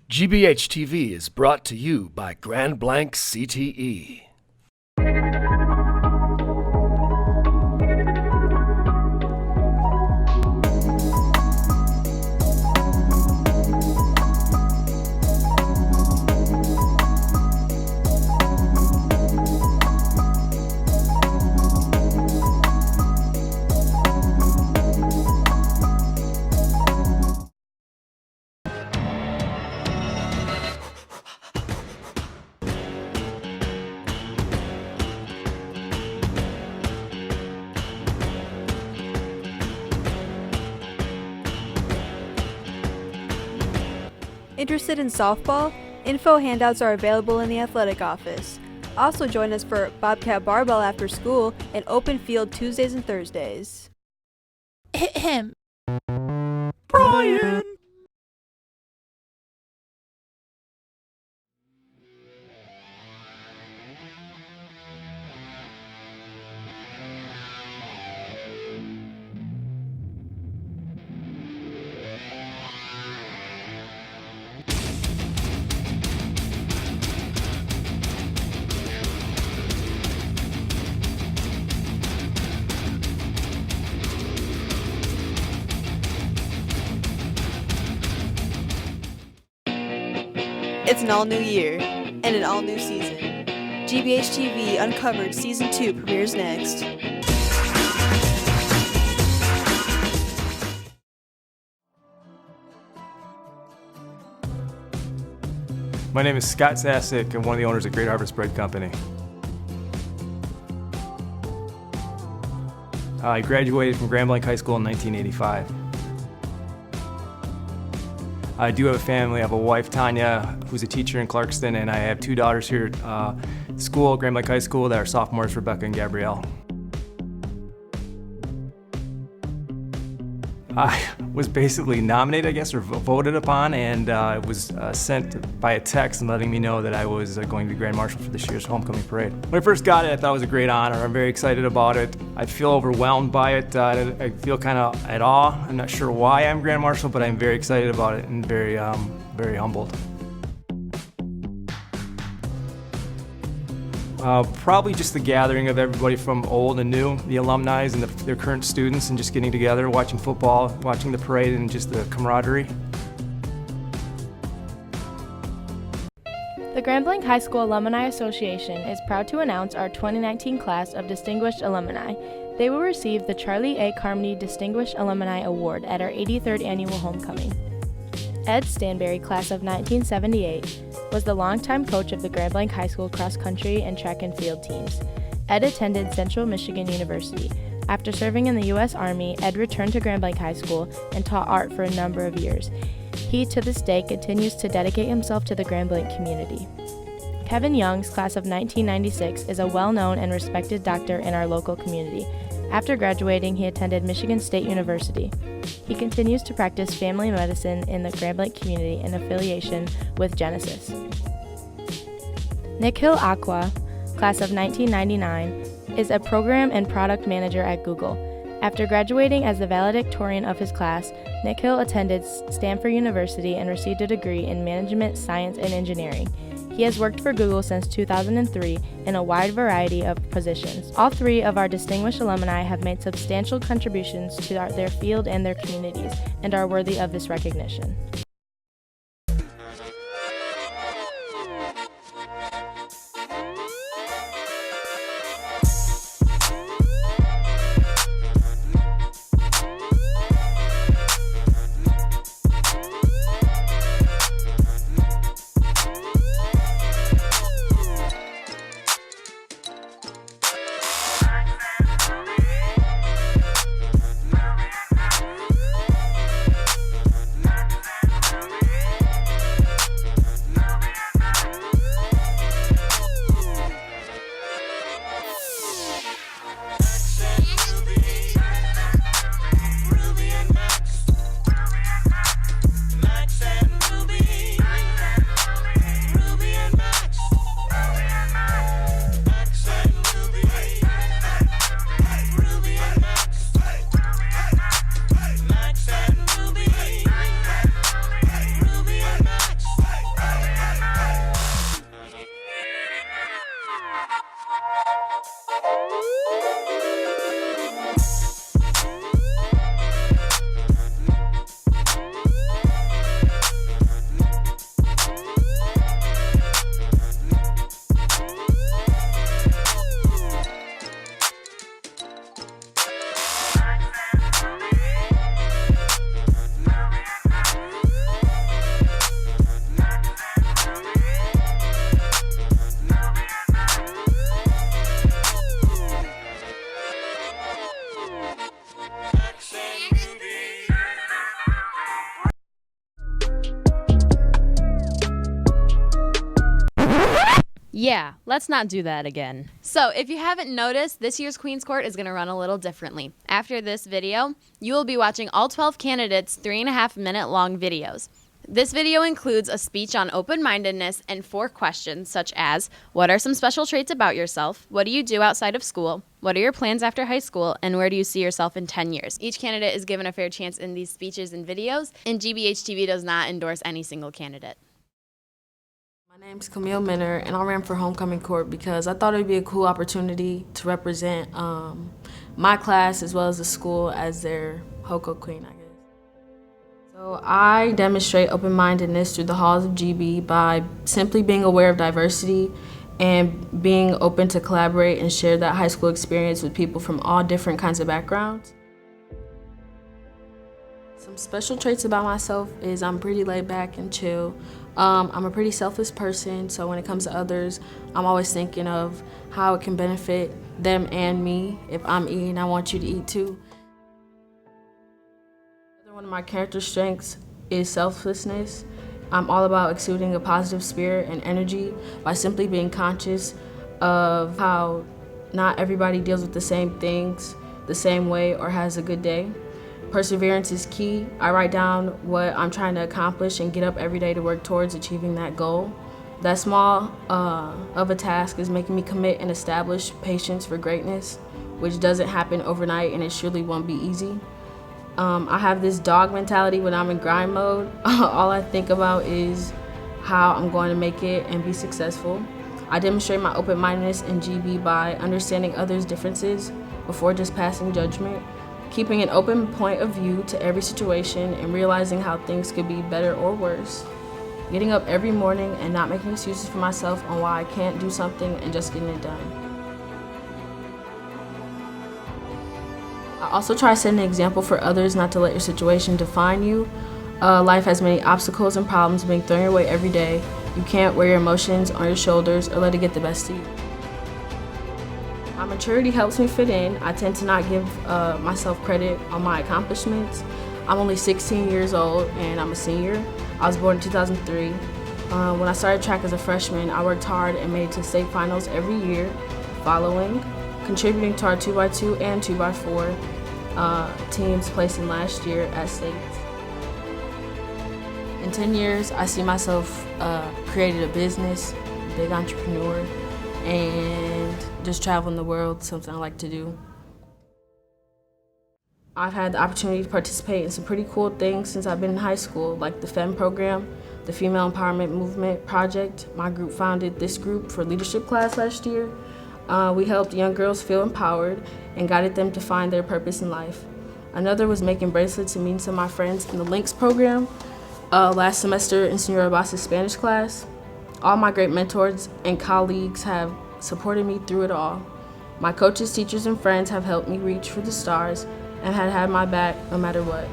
GBH TV is brought to you by Grand Blanc CTE. Interested in softball? Info handouts are available in the athletic office. Also join us for Bobcat Barbell after school and open field Tuesdays and Thursdays. Ahem. Brian! It's an all-new year and an all-new season. GBH TV Uncovered Season 2 premieres next. My name is Scott Sasick. I'm one of the owners of Great Harvest Bread Company. I graduated from Grand Blanc High School in 1985. I do have a family. I have a wife, Tanya, who's a teacher in Clarkston, and I have two daughters here at school, Grand Blanc High School, that are sophomores, Rebecca and Gabrielle. I was basically nominated, I guess, or voted upon, and it was sent by a text letting me know that I was going to be Grand Marshal for this year's homecoming parade. When I first got it, I thought it was a great honor. I'm very excited about it. I feel overwhelmed by it. I feel kind of at awe. I'm not sure why I'm Grand Marshal, but I'm very excited about it and very humbled. Probably just the gathering of everybody from old and new, the alumni and their current students, and just getting together, watching football, watching the parade, and just the camaraderie. The Grand Blanc High School Alumni Association is proud to announce our 2019 class of Distinguished Alumni. They will receive the Charlie A. Carmody Distinguished Alumni Award at our 83rd annual homecoming. Ed Stanberry, class of 1978, was the longtime coach of the Grand Blanc High School cross country and track and field teams. Ed attended Central Michigan University. After serving in the U.S. Army, Ed returned to Grand Blanc High School and taught art for a number of years. He, to this day, continues to dedicate himself to the Grand Blanc community. Kevin Young's class of 1996 is a well-known and respected doctor in our local community. After graduating, he attended Michigan State University. He continues to practice family medicine in the Grand Blanc community in affiliation with Genesis. Nikhil Aqua, class of 1999, is a program and product manager at Google. After graduating as the valedictorian of his class, Nikhil attended Stanford University and received a degree in management, science, and engineering. He has worked for Google since 2003 in a wide variety of positions. All three of our distinguished alumni have made substantial contributions to their field and their communities and are worthy of this recognition. Yeah, let's not do that again. So, if you haven't noticed, this year's Queen's Court is going to run a little differently. After this video, you will be watching all 12 candidates' 3.5-minute long videos. This video includes a speech on open-mindedness and 4 questions such as, what are some special traits about yourself? What do you do outside of school? What are your plans after high school? And where do you see yourself in 10 years? Each candidate is given a fair chance in these speeches and videos, and GBH TV does not endorse any single candidate. My name's Camille Minner, and I ran for homecoming court because I thought it would be a cool opportunity to represent my class as well as the school as their HOCO queen, I guess. So I demonstrate open-mindedness through the halls of GB by simply being aware of diversity and being open to collaborate and share that high school experience with people from all different kinds of backgrounds. Some special traits about myself is I'm pretty laid back and chill. I'm a pretty selfless person, so when it comes to others, I'm always thinking of how it can benefit them and me. If I'm eating, I want you to eat too. One of my character strengths is selflessness. I'm all about exuding a positive spirit and energy by simply being conscious of how not everybody deals with the same things the same way or has a good day. Perseverance is key. I write down what I'm trying to accomplish and get up every day to work towards achieving that goal. That small of a task is making me commit and establish patience for greatness, which doesn't happen overnight and it surely won't be easy. I have this dog mentality when I'm in grind mode. All I think about is how I'm going to make it and be successful. I demonstrate my open-mindedness in GB by understanding others' differences before just passing judgment, keeping an open point of view to every situation and realizing how things could be better or worse. Getting up every morning and not making excuses for myself on why I can't do something and just getting it done. I also try to set an example for others not to let your situation define you. Life has many obstacles and problems being thrown your way every day. You can't wear your emotions on your shoulders or let it get the best of you. My maturity helps me fit in. I tend to not give myself credit on my accomplishments. I'm only 16 years old and I'm a senior. I was born in 2003. When I started track as a freshman, I worked hard and made it to state finals every year following, contributing to our 2x2 and 2x4 teams placing last year at states. In 10 years, I see myself created a business, big entrepreneur, and just traveling the world, something I like to do. I've had the opportunity to participate in some pretty cool things since I've been in high school, like the FEM program, the Female Empowerment Movement Project. My group founded this group for leadership class last year. We helped young girls feel empowered and guided them to find their purpose in life. Another was making bracelets and meeting some of my friends in the Links program. Last semester in Senora Bass's Spanish class. All my great mentors and colleagues have supported me through it all. My coaches, teachers, and friends have helped me reach for the stars and have had my back no matter what.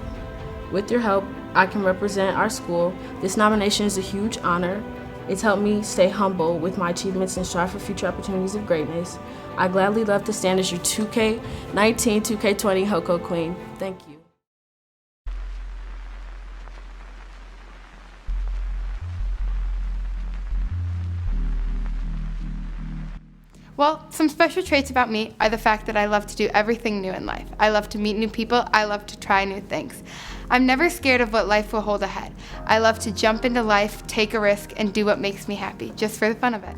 With your help, I can represent our school. This nomination is a huge honor. It's helped me stay humble with my achievements and strive for future opportunities of greatness. I gladly love to stand as your 2K19, 2K20 HOCO Queen. Thank you. Well, some special traits about me are the fact that I love to do everything new in life. I love to meet new people. I love to try new things. I'm never scared of what life will hold ahead. I love to jump into life, take a risk, and do what makes me happy, just for the fun of it.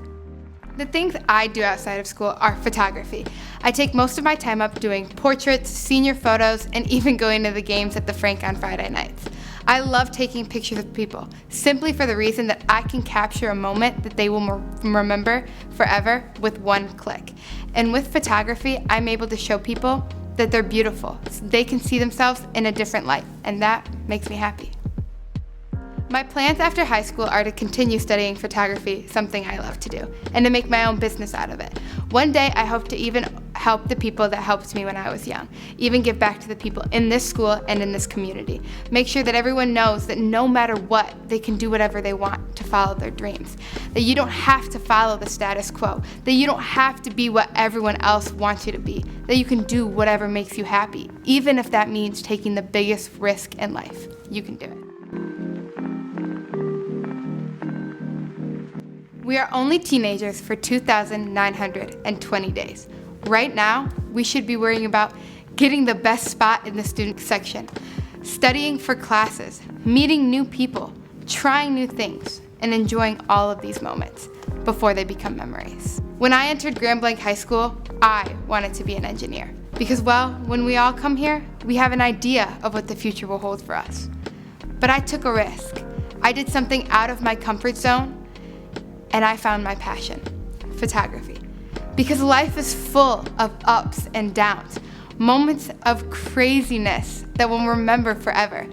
The things I do outside of school are photography. I take most of my time up doing portraits, senior photos, and even going to the games at the Frank on Friday nights. I love taking pictures of people, simply for the reason that I can capture a moment that they will remember forever with one click. And with photography, I'm able to show people that they're beautiful. So they can see themselves in a different light, and that makes me happy. My plans after high school are to continue studying photography, something I love to do, and to make my own business out of it. One day, I hope to even help the people that helped me when I was young, even give back to the people in this school and in this community. Make sure that everyone knows that no matter what, they can do whatever they want to follow their dreams. That you don't have to follow the status quo. That you don't have to be what everyone else wants you to be. That you can do whatever makes you happy, even if that means taking the biggest risk in life. You can do it. We are only teenagers for 2,920 days. Right now, we should be worrying about getting the best spot in the student section, studying for classes, meeting new people, trying new things, and enjoying all of these moments before they become memories. When I entered Grand Blanc High School, I wanted to be an engineer. Because, well, when we all come here, we have an idea of what the future will hold for us. But I took a risk. I did something out of my comfort zone, and I found my passion, photography. Because life is full of ups and downs, moments of craziness that we'll remember forever,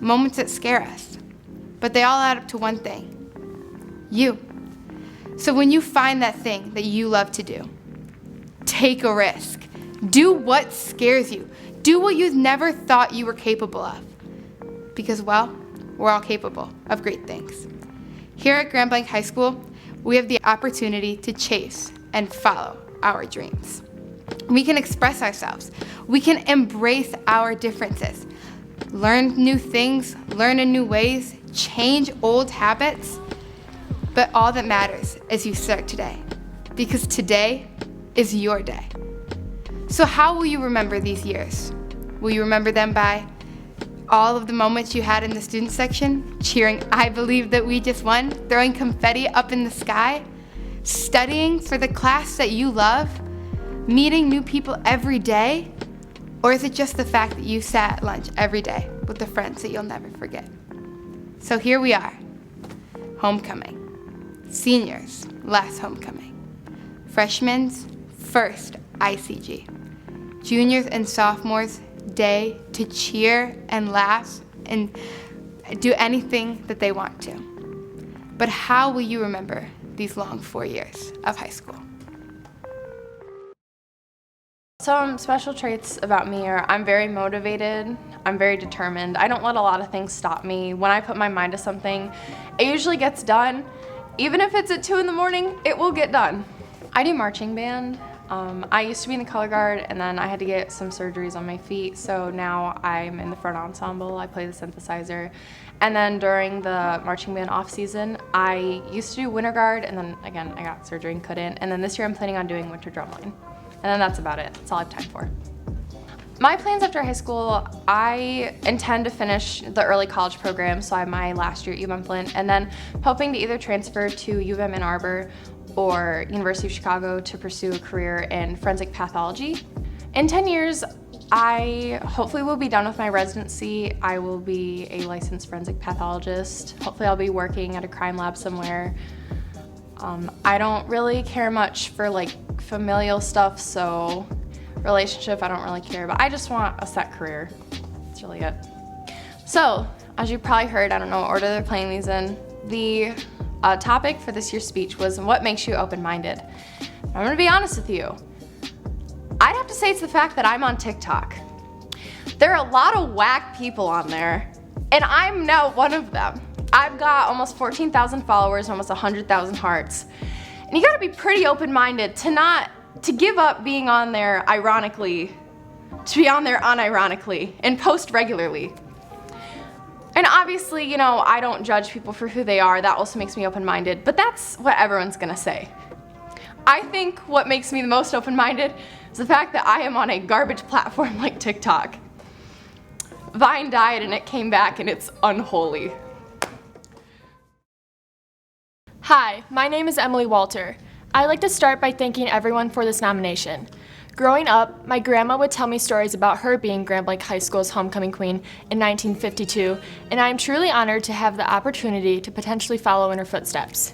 moments that scare us. But they all add up to one thing: you. So when you find that thing that you love to do, take a risk. Do what scares you. Do what you never thought you were capable of. Because, well, we're all capable of great things. Here at Grand Blanc High School, we have the opportunity to chase and follow our dreams. We can express ourselves. We can embrace our differences. Learn new things, learn in new ways, change old habits. But all that matters is you start today. Because today is your day. So how will you remember these years? Will you remember them by all of the moments you had in the student section, cheering "I believe that we just won," throwing confetti up in the sky, studying for the class that you love, meeting new people every day? Or is it just the fact that you sat at lunch every day with the friends that you'll never forget? So here we are, homecoming. Seniors, last homecoming. Freshmen's first ICG. Juniors and sophomores, day to cheer and laugh and do anything that they want to. But how will you remember these long 4 years of high school? Some special traits about me are I'm very motivated, I'm very determined. I don't let a lot of things stop me. When I put my mind to something, it usually gets done. Even if it's at 2 in the morning, it will get done. I do marching band. I used to be in the color guard, and then I had to get some surgeries on my feet, so now I'm in the front ensemble. I play the synthesizer. And then during the marching band off season, I used to do winter guard, and then again, I got surgery and couldn't. And then this year I'm planning on doing winter drumline. And then that's about it. That's all I have time for. My plans after high school, I intend to finish the early college program, so I have my last year at U of M Flint, and then hoping to either transfer to U of M Ann Arbor or University of Chicago to pursue a career in forensic pathology. In 10 years, I hopefully will be done with my residency. I will be a licensed forensic pathologist. Hopefully I'll be working at a crime lab somewhere. I don't really care much for like familial stuff, so relationship I don't really care, but I just want a set career. That's really it. So, as you probably heard, I don't know what order they're playing these in, the topic for this year's speech was what makes you open-minded. I'm gonna be honest with you. I'd have to say it's the fact that I'm on TikTok. There are a lot of whack people on there, and I'm now one of them. I've got almost 14,000 followers, almost 100,000 hearts. And you gotta be pretty open-minded to give up being on there ironically, to be on there unironically, and post regularly. And obviously, you know, I don't judge people for who they are. That also makes me open-minded, but that's what everyone's gonna say. I think what makes me the most open-minded is the fact that I am on a garbage platform like TikTok. Vine died and it came back and it's unholy. Hi, my name is Emily Walter. I'd like to start by thanking everyone for this nomination. Growing up, my grandma would tell me stories about her being Grand Blanc High School's homecoming queen in 1952, and I am truly honored to have the opportunity to potentially follow in her footsteps.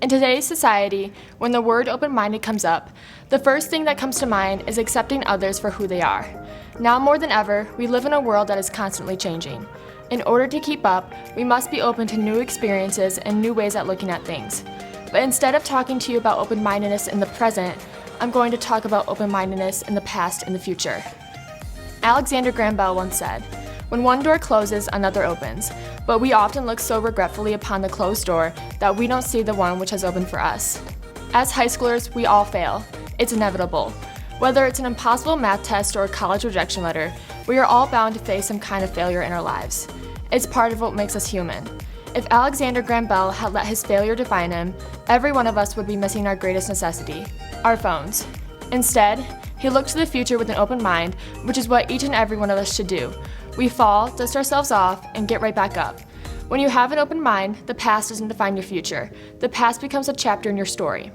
In today's society, when the word open-minded comes up, the first thing that comes to mind is accepting others for who they are. Now more than ever, we live in a world that is constantly changing. In order to keep up, we must be open to new experiences and new ways at looking at things. But instead of talking to you about open-mindedness in the present, I'm going to talk about open-mindedness in the past and the future. Alexander Graham Bell once said, "When one door closes, another opens, but we often look so regretfully upon the closed door that we don't see the one which has opened for us." As high schoolers, we all fail. It's inevitable. Whether it's an impossible math test or a college rejection letter, we are all bound to face some kind of failure in our lives. It's part of what makes us human. If Alexander Graham Bell had let his failure define him, every one of us would be missing our greatest necessity, our phones. Instead, he looked to the future with an open mind, which is what each and every one of us should do. We fall, dust ourselves off, and get right back up. When you have an open mind, the past doesn't define your future. The past becomes a chapter in your story.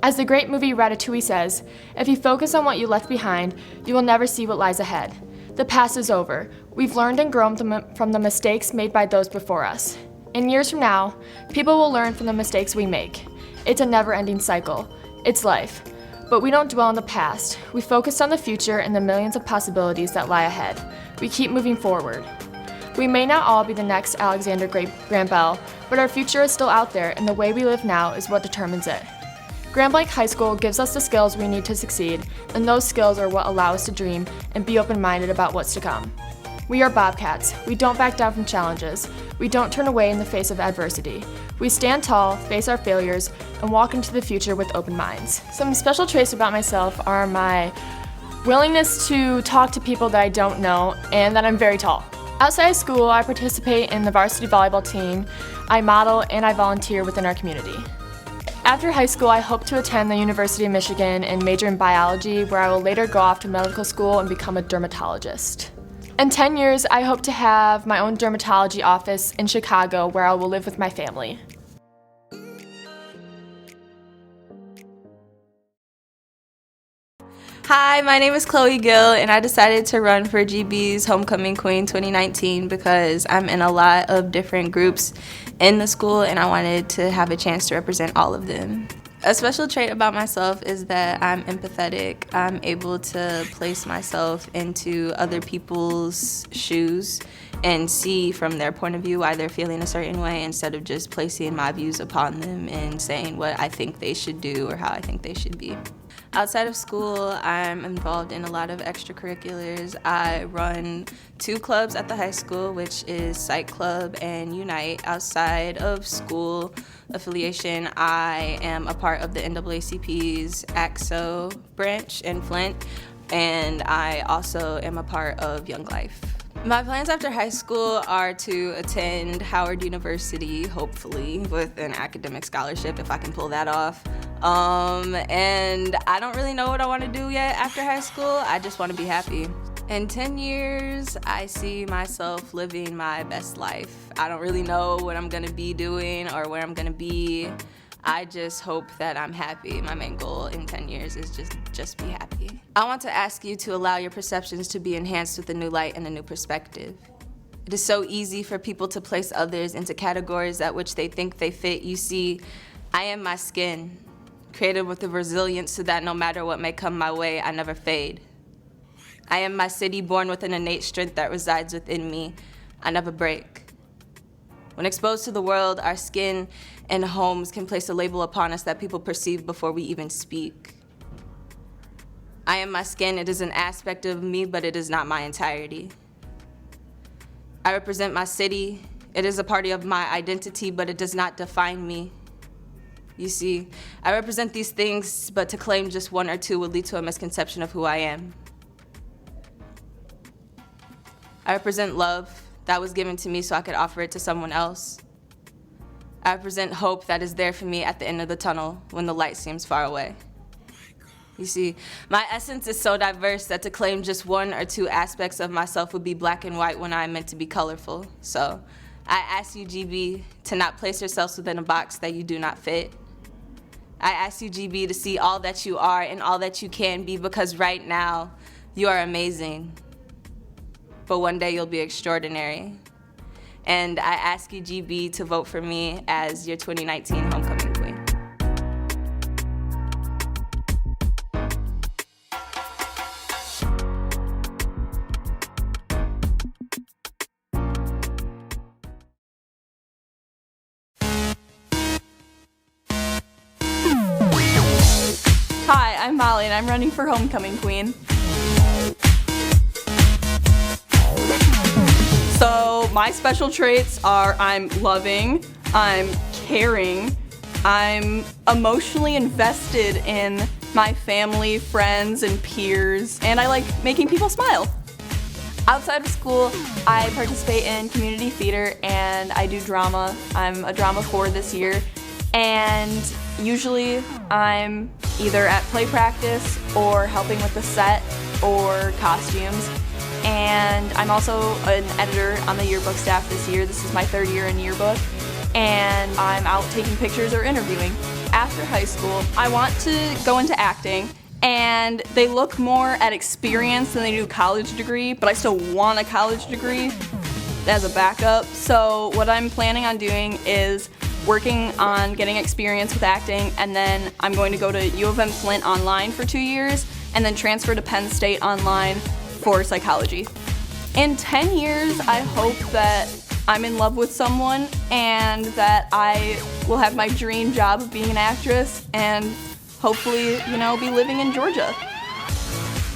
As the great movie Ratatouille says, if you focus on what you left behind, you will never see what lies ahead. The past is over. We've learned and grown from the mistakes made by those before us. In years from now, people will learn from the mistakes we make. It's a never-ending cycle. It's life. But we don't dwell on the past. We focus on the future and the millions of possibilities that lie ahead. We keep moving forward. We may not all be the next Alexander Graham Bell, but our future is still out there, and the way we live now is what determines it. Grand Blanc High School gives us the skills we need to succeed, and those skills are what allow us to dream and be open-minded about what's to come. We are Bobcats. We don't back down from challenges. We don't turn away in the face of adversity. We stand tall, face our failures, and walk into the future with open minds. Some special traits about myself are my willingness to talk to people that I don't know, and that I'm very tall. Outside of school, I participate in the varsity volleyball team, I model, and I volunteer within our community. After high school, I hope to attend the University of Michigan and major in biology, where I will later go off to medical school and become a dermatologist. In 10 years, I hope to have my own dermatology office in Chicago, where I will live with my family. Hi, my name is Chloe Gill, and I decided to run for GB's Homecoming Queen 2019 because I'm in a lot of different groups in the school, and I wanted to have a chance to represent all of them. A special trait about myself is that I'm empathetic. I'm able to place myself into other people's shoes and see from their point of view why they're feeling a certain way, instead of just placing my views upon them and saying what I think they should do or how I think they should be. Outside of school, I'm involved in a lot of extracurriculars. I run 2 clubs at the high school, which is Psych Club and Unite. Outside of school affiliation, I am a part of the NAACP's AXO branch in Flint, and I also am a part of Young Life. My plans after high school are to attend Howard University, hopefully, with an academic scholarship if I can pull that off. And I don't really know what I want to do yet after high school. I just want to be happy. In 10 years, I see myself living my best life. I don't really know what I'm going to be doing or where I'm going to be. I just hope that I'm happy. My main goal in 10 years is just be happy. I want to ask you to allow your perceptions to be enhanced with a new light and a new perspective. It is so easy for people to place others into categories at which they think they fit. You see, I am my skin, created with the resilience so that no matter what may come my way, I never fade. I am my city, born with an innate strength that resides within me. I never break. When exposed to the world, our skin and homes can place a label upon us that people perceive before we even speak. I am my skin. It is an aspect of me, but it is not my entirety. I represent my city. It is a part of my identity, but it does not define me. You see, I represent these things, but to claim just one or two would lead to a misconception of who I am. I represent love that was given to me so I could offer it to someone else. I represent hope that is there for me at the end of the tunnel when the light seems far away. You see, my essence is so diverse that to claim just one or two aspects of myself would be black and white when I am meant to be colorful. So I ask you, GB, to not place yourselves within a box that you do not fit. I ask you, GB, to see all that you are and all that you can be, because right now you are amazing. But one day you'll be extraordinary. And I ask you, GB, to vote for me as your 2019 Homecoming Queen. Hi, I'm Molly, and I'm running for Homecoming Queen. So my special traits are I'm loving, I'm caring, I'm emotionally invested in my family, friends, and peers, and I like making people smile. Outside of school, I participate in community theater and I do drama. I'm a drama 4 this year, and usually I'm either at play practice or helping with the set or costumes. And I'm also an editor on the yearbook staff this year. This is my 3rd year in yearbook, and I'm out taking pictures or interviewing. After high school, I want to go into acting, and they look more at experience than they do college degree, but I still want a college degree as a backup. So what I'm planning on doing is working on getting experience with acting, and then I'm going to go to U of M Flint online for 2 years and then transfer to Penn State online for psychology. In 10 years, I hope that I'm in love with someone and that I will have my dream job of being an actress and hopefully, be living in Georgia.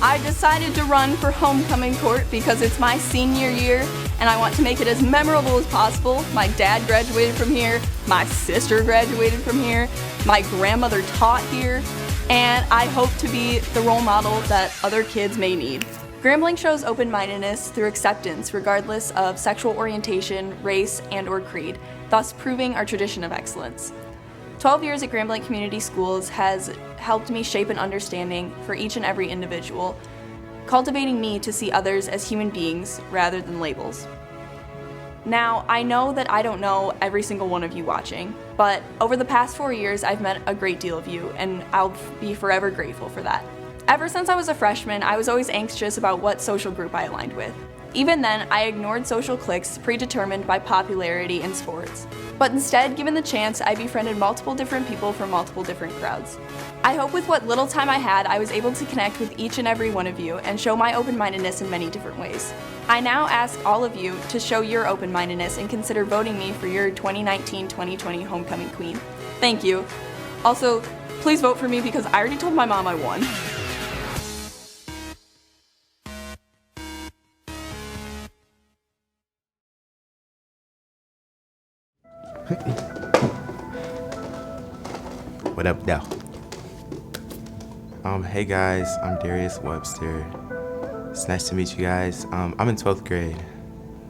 I decided to run for homecoming court because it's my senior year and I want to make it as memorable as possible. My dad graduated from here, my sister graduated from here, my grandmother taught here, and I hope to be the role model that other kids may need. Grambling shows open-mindedness through acceptance regardless of sexual orientation, race, and/or creed, thus proving our tradition of excellence. 12 years at Grambling Community Schools has helped me shape an understanding for each and every individual, cultivating me to see others as human beings rather than labels. Now, I know that I don't know every single one of you watching, but over the past 4 years, I've met a great deal of you, and I'll be forever grateful for that. Ever since I was a freshman, I was always anxious about what social group I aligned with. Even then, I ignored social cliques predetermined by popularity in sports. But instead, given the chance, I befriended multiple different people from multiple different crowds. I hope with what little time I had, I was able to connect with each and every one of you and show my open-mindedness in many different ways. I now ask all of you to show your open-mindedness and consider voting me for your 2019-2020 Homecoming Queen. Thank you. Also, please vote for me because I already told my mom I won. What up, though? Hey guys, I'm Darius Webster. It's nice to meet you guys. I'm in 12th grade.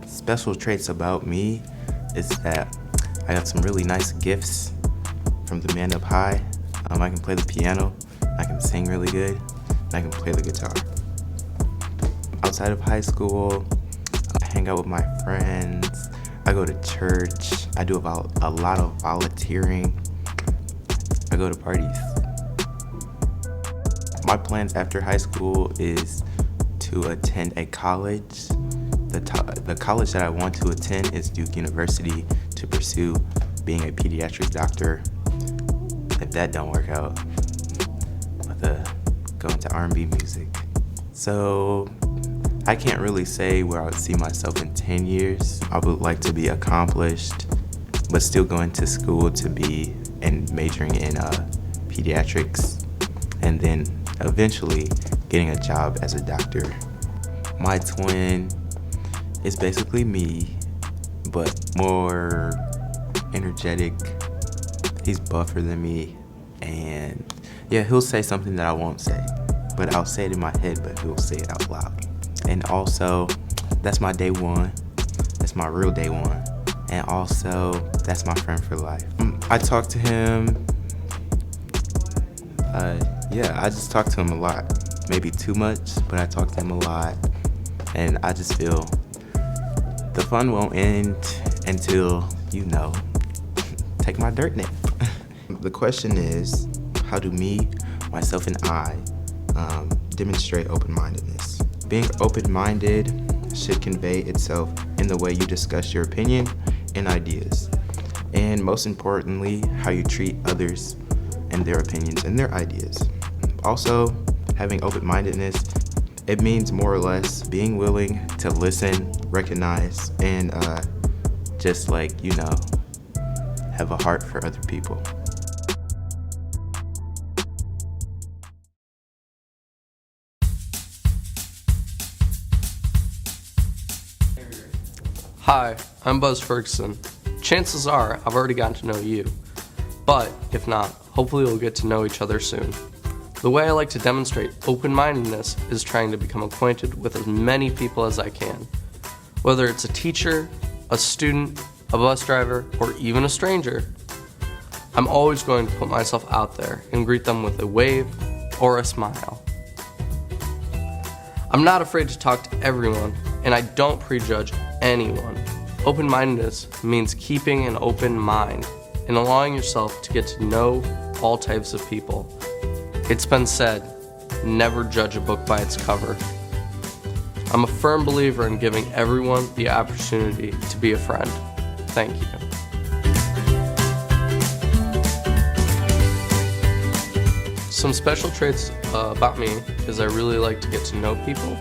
Special traits about me is that I got some really nice gifts from the man up high. I can play the piano, I can sing really good, and I can play the guitar. Outside of high school, I hang out with my friends, I go to church, I do a lot of volunteering, I go to parties. My plans after high school is to attend a college. The college that I want to attend is Duke University to pursue being a pediatric doctor. If that don't work out, I'm gonna go into R&B music. So I can't really say where I would see myself in 10 years. I would like to be accomplished, but still going to school to be and majoring in pediatrics, and then eventually getting a job as a doctor. My twin is basically me, but more energetic. He's buffer than me, and yeah, he'll say something that I won't say, but I'll say it in my head, but he'll say it out loud. And also, that's my day one. That's my real day one. And also, that's my friend for life. I talk to him, I just talk to him a lot. Maybe too much, but I talk to him a lot. And I just feel the fun won't end until, take my dirt nap. The question is, how do me, myself, and I demonstrate open-mindedness? Being open-minded should convey itself in the way you discuss your opinion and ideas, and most importantly, how you treat others and their opinions and their ideas. Also, having open-mindedness, it means more or less being willing to listen, recognize, and just have a heart for other people. Hi, I'm Buzz Ferguson. Chances are I've already gotten to know you, but if not, hopefully we'll get to know each other soon. The way I like to demonstrate open-mindedness is trying to become acquainted with as many people as I can. Whether it's a teacher, a student, a bus driver, or even a stranger, I'm always going to put myself out there and greet them with a wave or a smile. I'm not afraid to talk to everyone, and I don't prejudge anyone. Open-mindedness means keeping an open mind and allowing yourself to get to know all types of people. It's been said, never judge a book by its cover. I'm a firm believer in giving everyone the opportunity to be a friend. Thank you. Some special traits about me is I really like to get to know people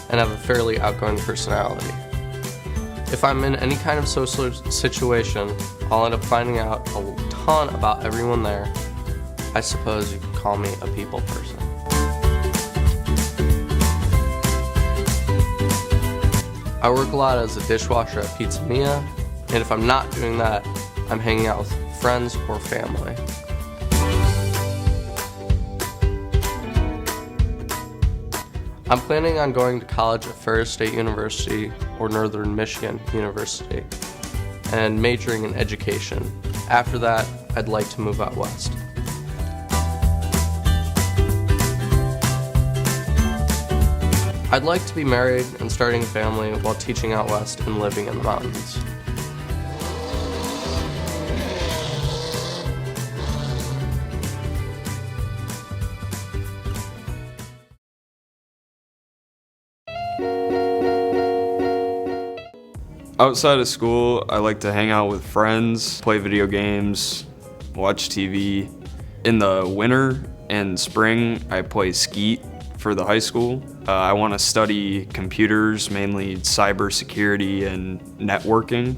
and have a fairly outgoing personality. If I'm in any kind of social situation, I'll end up finding out a ton about everyone there. I suppose you could call me a people person. I work a lot as a dishwasher at Pizza Mia, and if I'm not doing that, I'm hanging out with friends or family. I'm planning on going to college at Ferris State University or Northern Michigan University and majoring in education. After that, I'd like to move out west. I'd like to be married and starting a family while teaching out west and living in the mountains. Outside of school, I like to hang out with friends, play video games, watch TV. In the winter and spring, I play skeet for the high school. I want to study computers, mainly cybersecurity and networking.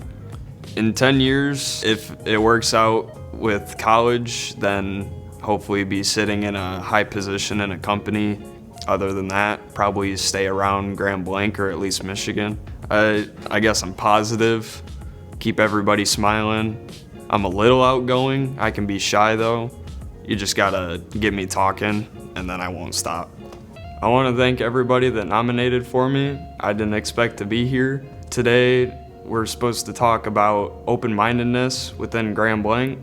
In 10 years, if it works out with college, then hopefully be sitting in a high position in a company. Other than that, probably stay around Grand Blanc or at least Michigan. I guess I'm positive, keep everybody smiling. I'm a little outgoing, I can be shy though. You just gotta get me talking and then I won't stop. I wanna thank everybody that nominated for me. I didn't expect to be here. Today, we're supposed to talk about open-mindedness within Grand Blanc.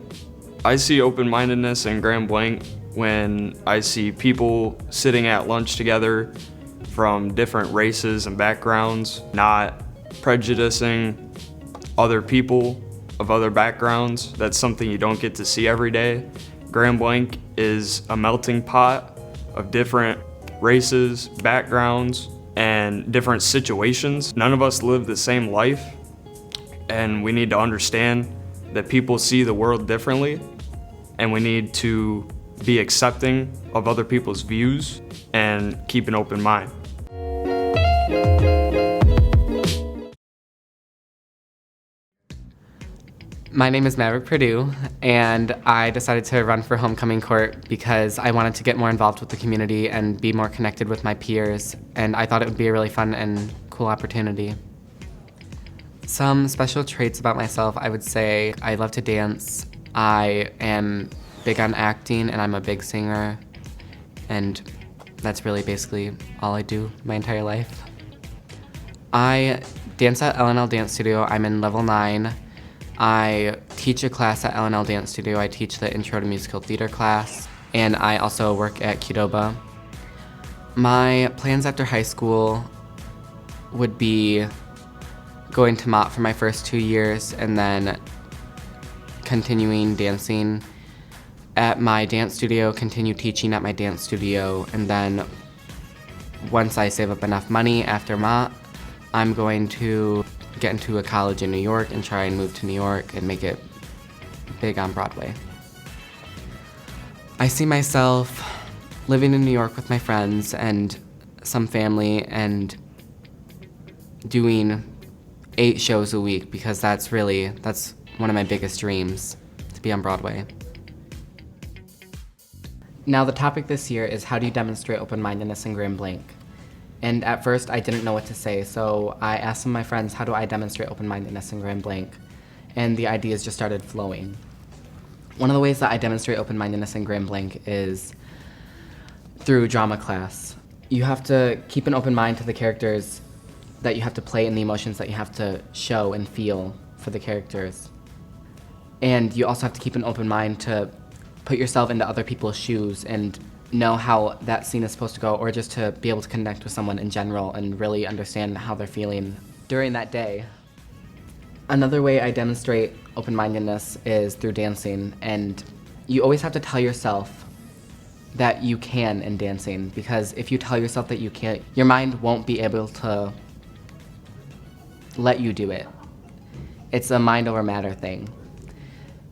I see open-mindedness in Grand Blanc when I see people sitting at lunch together from different races and backgrounds, not prejudicing other people of other backgrounds. That's something you don't get to see every day. Grand Blanc is a melting pot of different races, backgrounds, and different situations. None of us live the same life, and we need to understand that people see the world differently, and we need to be accepting of other people's views and keep an open mind. My name is Maverick Purdue, and I decided to run for homecoming court because I wanted to get more involved with the community and be more connected with my peers, and I thought it would be a really fun and cool opportunity. Some special traits about myself, I would say I love to dance, I am big on acting, and I'm a big singer, and that's really basically all I do my entire life. I dance at LNL Dance Studio. I'm in level 9. I teach a class at LNL Dance Studio. I teach the Intro to Musical Theater class, and I also work at Qdoba. My plans after high school would be going to Mott for my first 2 years and then continuing dancing at my dance studio, continue teaching at my dance studio, and then once I save up enough money after Mott, I'm going to get into a college in New York and try and move to New York and make it big on Broadway. I see myself living in New York with my friends and some family and doing 8 shows a week because that's one of my biggest dreams, to be on Broadway. Now the topic this year is how do you demonstrate open-mindedness in Grand Blanc? And at first I didn't know what to say, so I asked some of my friends, how do I demonstrate open-mindedness in Grand Blanc? And the ideas just started flowing. One of the ways that I demonstrate open-mindedness in Grand Blanc is through drama class. You have to keep an open mind to the characters that you have to play and the emotions that you have to show and feel for the characters. And you also have to keep an open mind to put yourself into other people's shoes and know how that scene is supposed to go, or just to be able to connect with someone in general and really understand how they're feeling during that day. Another way I demonstrate open-mindedness is through dancing, and you always have to tell yourself that you can in dancing, because if you tell yourself that you can't, your mind won't be able to let you do it. It's a mind over matter thing.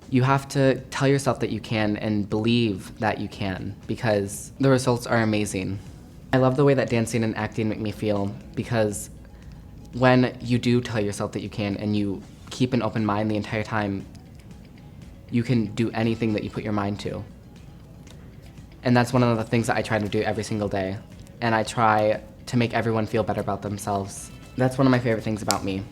You have to tell yourself that you can and believe that you can, because the results are amazing. I love the way that dancing and acting make me feel, because when you do tell yourself that you can and you keep an open mind the entire time, you can do anything that you put your mind to. And that's one of the things that I try to do every single day. And I try to make everyone feel better about themselves. That's one of my favorite things about me,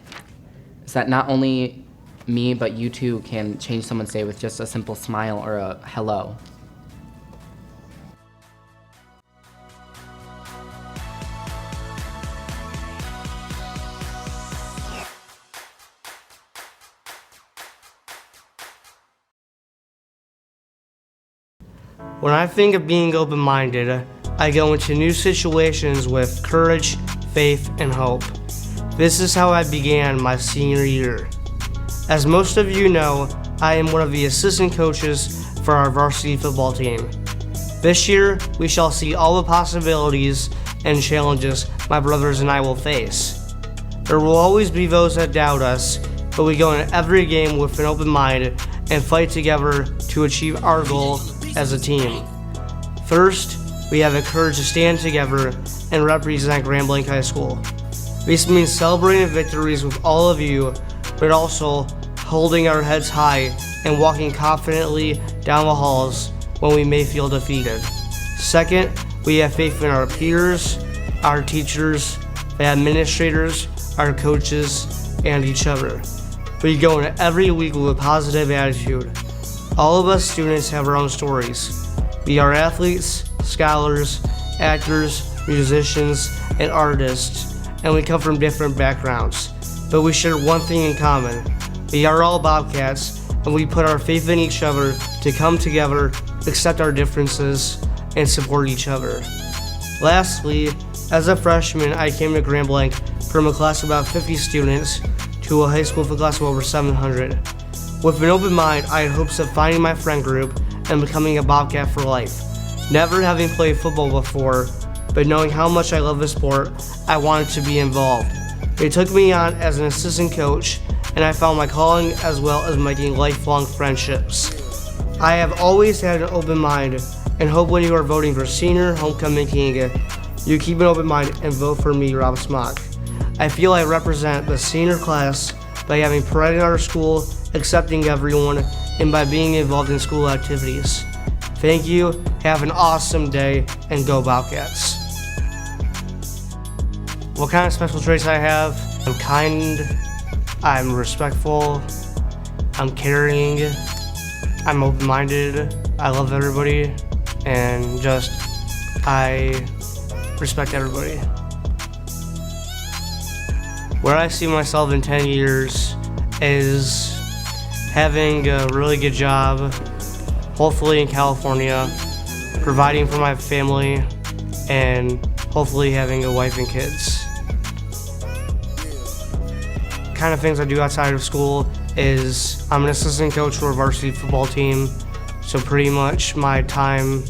is that not only me, but you too can change someone's day with just a simple smile or a hello. When I think of being open-minded, I go into new situations with courage, faith, and hope. This is how I began my senior year. As most of you know, I am one of the assistant coaches for our varsity football team. This year, we shall see all the possibilities and challenges my brothers and I will face. There will always be those that doubt us, but we go in every game with an open mind and fight together to achieve our goal as a team. First, we have the courage to stand together and represent Grand Blanc High School. This means celebrating victories with all of you, but also holding our heads high and walking confidently down the halls when we may feel defeated. Second, we have faith in our peers, our teachers, the administrators, our coaches, and each other. We go in every week with a positive attitude. All of us students have our own stories. We are athletes, scholars, actors, musicians, and artists, and we come from different backgrounds. But we share one thing in common. We are all Bobcats, and we put our faith in each other to come together, accept our differences, and support each other. Lastly, as a freshman, I came to Grand Blanc from a class of about 50 students to a high school class of over 700. With an open mind, I had hopes of finding my friend group and becoming a Bobcat for life. Never having played football before, but knowing how much I love the sport, I wanted to be involved. They took me on as an assistant coach, and I found my calling as well as making lifelong friendships. I have always had an open mind and hope when you are voting for senior homecoming king, you keep an open mind and vote for me, Rob Smock. I feel I represent the senior class by having pride in our school, accepting everyone, and by being involved in school activities. Thank you, have an awesome day, and go Bobcats. What kind of special traits I have? I'm kind, I'm respectful, I'm caring, I'm open-minded, I love everybody, and just, I respect everybody. Where I see myself in 10 years is having a really good job, hopefully in California, providing for my family, and hopefully having a wife and kids. Kind of things I do outside of school is I'm an assistant coach for a varsity football team, so pretty much my time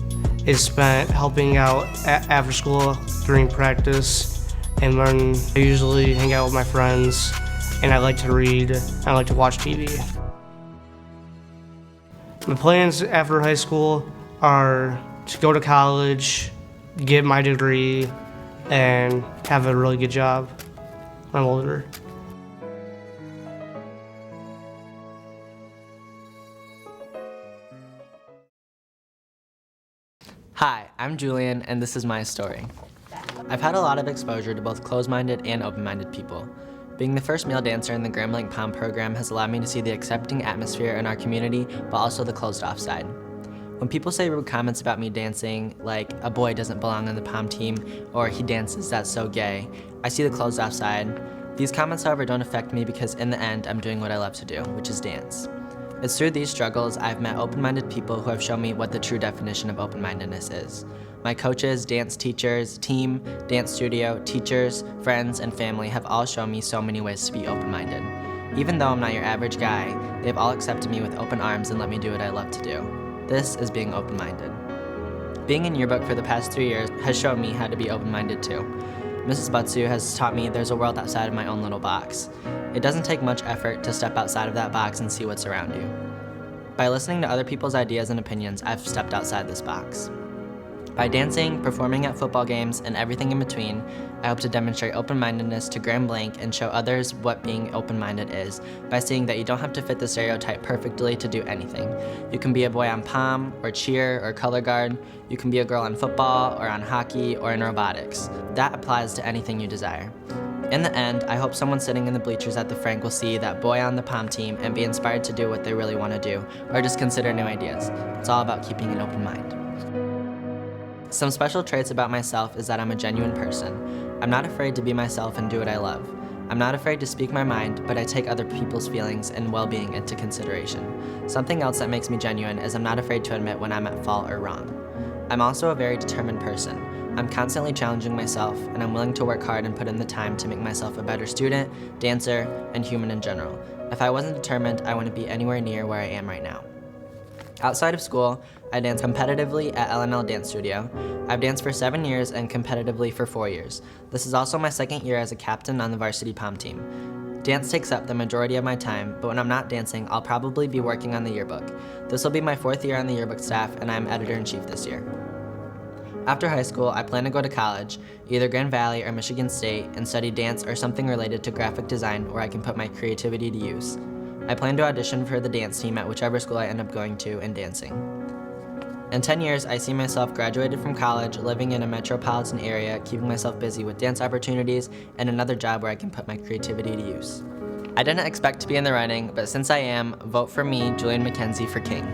is spent helping out after school during practice, and then I usually hang out with my friends, and I like to read, I like to watch TV. My plans after high school are to go to college, get my degree, and have a really good job when I'm older. Hi, I'm Julian, and this is my story. I've had a lot of exposure to both closed-minded and open-minded people. Being the first male dancer in the Grand Blanc Pom program has allowed me to see the accepting atmosphere in our community, but also the closed-off side. When people say rude comments about me dancing, like a boy doesn't belong on the pom team, or he dances, that's so gay, I see the closed off side. These comments, however, don't affect me because in the end, I'm doing what I love to do, which is dance. It's through these struggles I've met open-minded people who have shown me what the true definition of open-mindedness is. My coaches, dance teachers, team, dance studio, teachers, friends, and family have all shown me so many ways to be open-minded. Even though I'm not your average guy, they've all accepted me with open arms and let me do what I love to do. This is being open-minded. Being in yearbook for the past 3 years has shown me how to be open-minded too. Mrs. Butsu has taught me there's a world outside of my own little box. It doesn't take much effort to step outside of that box and see what's around you. By listening to other people's ideas and opinions, I've stepped outside this box. By dancing, performing at football games, and everything in between, I hope to demonstrate open-mindedness to Grand Blanc and show others what being open-minded is by seeing that you don't have to fit the stereotype perfectly to do anything. You can be a boy on pom, or cheer, or color guard. You can be a girl on football, or on hockey, or in robotics. That applies to anything you desire. In the end, I hope someone sitting in the bleachers at the Frank will see that boy on the pom team and be inspired to do what they really want to do, or just consider new ideas. It's all about keeping an open mind. Some special traits about myself is that I'm a genuine person. I'm not afraid to be myself and do what I love. I'm not afraid to speak my mind, but I take other people's feelings and well-being into consideration. Something else that makes me genuine is I'm not afraid to admit when I'm at fault or wrong. I'm also a very determined person. I'm constantly challenging myself, and I'm willing to work hard and put in the time to make myself a better student, dancer, and human in general. If I wasn't determined, I wouldn't be anywhere near where I am right now. Outside of school, I dance competitively at LNL Dance Studio. I've danced for 7 years and competitively for 4 years. This is also my second year as a captain on the varsity pom team. Dance takes up the majority of my time, but when I'm not dancing, I'll probably be working on the yearbook. This will be my 4th year on the yearbook staff, and I'm editor-in-chief this year. After high school, I plan to go to college, either Grand Valley or Michigan State, and study dance or something related to graphic design where I can put my creativity to use. I plan to audition for the dance team at whichever school I end up going to and dancing. In 10 years, I see myself graduated from college, living in a metropolitan area, keeping myself busy with dance opportunities, and another job where I can put my creativity to use. I didn't expect to be in the running, but since I am, vote for me, Julian McKenzie, for King.